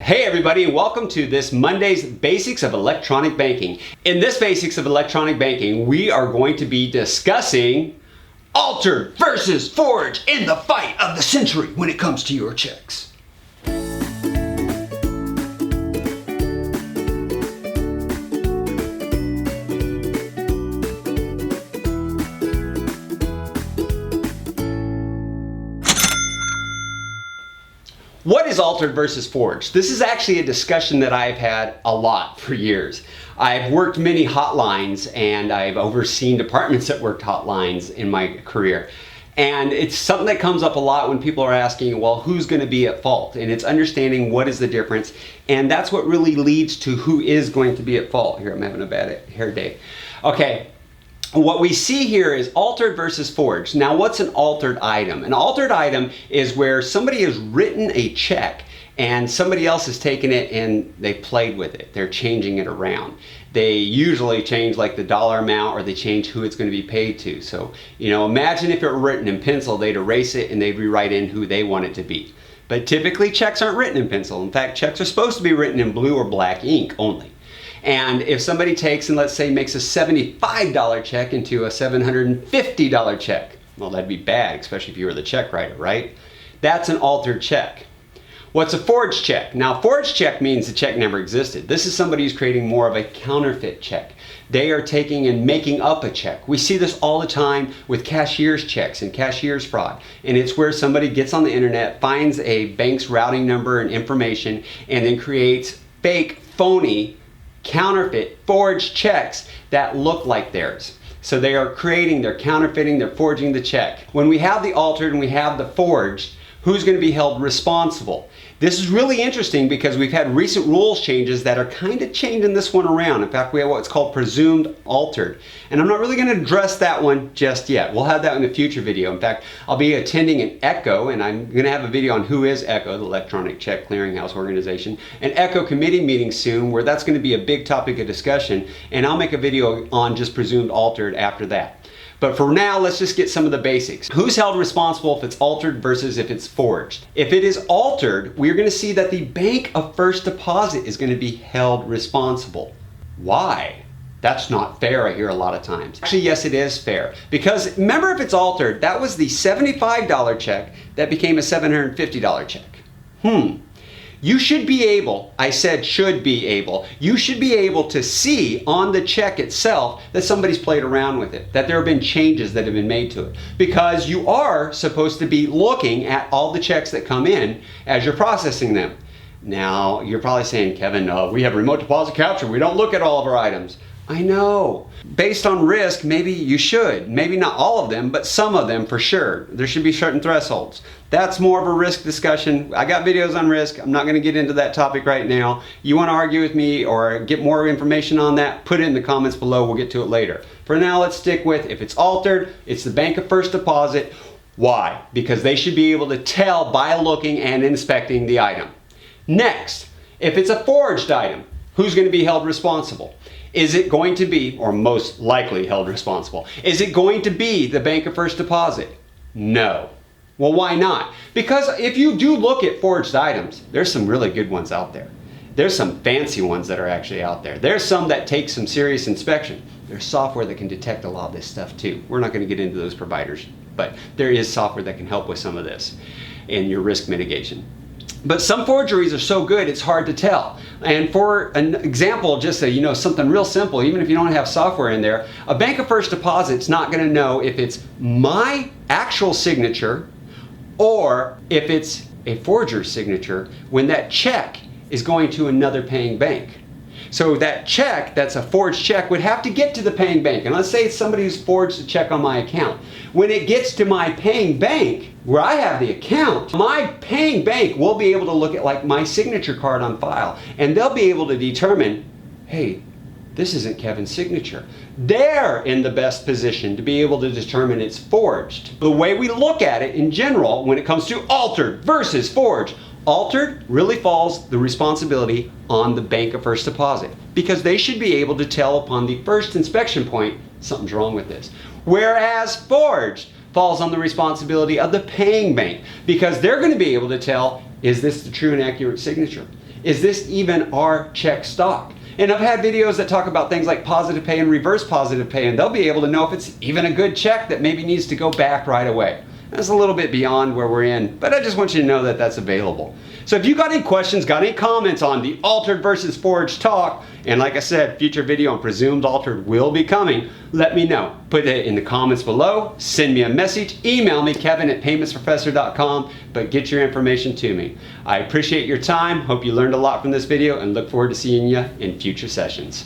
Hey everybody, and welcome to this Monday's Basics of Electronic Banking. In this Basics of Electronic Banking, we are going to be discussing altered versus forged in the fight of the century when it comes to your checks. What is altered versus forged? This is actually a discussion that I've had a lot for years. I've worked many hotlines and I've overseen departments that worked hotlines in my career. And it's something that comes up a lot when people are asking, well, who's going to be at fault? And it's understanding what is the difference. And that's what really leads to who is going to be at fault. Here, I'm having a bad hair day. Okay. What we see here is altered versus forged. Now, what's an altered item? An altered item is where somebody has written a check and somebody else has taken it and they played with it. They're changing it around. They usually change like the dollar amount or they change who it's going to be paid to. So, imagine if it were written in pencil, they'd erase it and they'd rewrite in who they want it to be. But typically checks aren't written in pencil. In fact, checks are supposed to be written in blue or black ink only. And if somebody takes and let's say makes a $75 check into a $750 check, well, that'd be bad, especially if you were the check writer, right? That's an altered check. What's a forged check? Now, forged check means the check never existed. This is somebody who's creating more of a counterfeit check. They are taking and making up a check. We see this all the time with cashier's checks and cashier's fraud. And it's where somebody gets on the internet, finds a bank's routing number and information, and then creates fake, phony, counterfeit, forged checks that look like theirs. So they are creating, they're counterfeiting, they're forging the check. When we have the altered and we have the forged, who's going to be held responsible? This is really interesting because we've had recent rules changes that are kind of changing this one around. In fact, we have what's called presumed altered. And I'm not really going to address that one just yet. We'll have that in a future video. In fact, I'll be attending an ECHO, and I'm going to have a video on who is ECHO, the Electronic Check Clearinghouse Organization, an ECHO committee meeting soon where that's going to be a big topic of discussion. And I'll make a video on just presumed altered after that. But for now, let's just get some of the basics. Who's held responsible if it's altered versus if it's forged? If it is altered, we're going to see that the Bank of First Deposit is going to be held responsible. Why? That's not fair, I hear a lot of times. Actually, yes, it is fair. Because remember, if it's altered, that was the $75 check that became a $750 check. You should be able, I said should be able, you should be able to see on the check itself that somebody's played around with it, that there have been changes that have been made to it. Because you are supposed to be looking at all the checks that come in as you're processing them. Now, you're probably saying, Kevin, we have remote deposit capture, we don't look at all of our items. I know. Based on risk, maybe you should. Maybe not all of them, but some of them for sure. There should be certain thresholds. That's more of a risk discussion. I got videos on risk. I'm not going to get into that topic right now. You want to argue with me or get more information on that, put it in the comments below. We'll get to it later. For now, let's stick with if it's altered, it's the Bank of First Deposit. Why? Because they should be able to tell by looking and inspecting the item. Next, if it's a forged item, who's going to be held responsible? Is it going to be, or most likely held responsible, is it going to be the Bank of First Deposit? No. Well, why not? Because if you do look at forged items, there's some really good ones out there. There's some fancy ones that are actually out there. There's some that take some serious inspection. There's software that can detect a lot of this stuff too. We're not going to get into those providers, but there is software that can help with some of this in your risk mitigation. But some forgeries are so good it's hard to tell. And for an example, just so something real simple, even if you don't have software in there, a Bank of First Deposit's not going to know if it's my actual signature or if it's a forger's signature when that check is going to another paying bank. So that check, that's a forged check, would have to get to the paying bank. And let's say it's somebody who's forged a check on my account. When it gets to my paying bank, where I have the account, my paying bank will be able to look at like my signature card on file. And they'll be able to determine, hey, this isn't Kevin's signature. They're in the best position to be able to determine it's forged. The way we look at it in general, when it comes to altered versus forged, altered really falls the responsibility on the Bank of First Deposit because they should be able to tell upon the first inspection point something's wrong with this. Whereas forged falls on the responsibility of the paying bank because they're going to be able to tell, is this the true and accurate signature? Is this even our check stock? And I've had videos that talk about things like positive pay and reverse positive pay, and they'll be able to know if it's even a good check that maybe needs to go back right away. That's a little bit beyond where we're in, but I just want you to know that that's available. So if you got any questions, got any comments on the altered versus forged talk, and like I said, future video on presumed altered will be coming, let me know. Put it in the comments below, send me a message, email me, kevin@paymentsprofessor.com, but get your information to me. I appreciate your time, hope you learned a lot from this video, and look forward to seeing you in future sessions.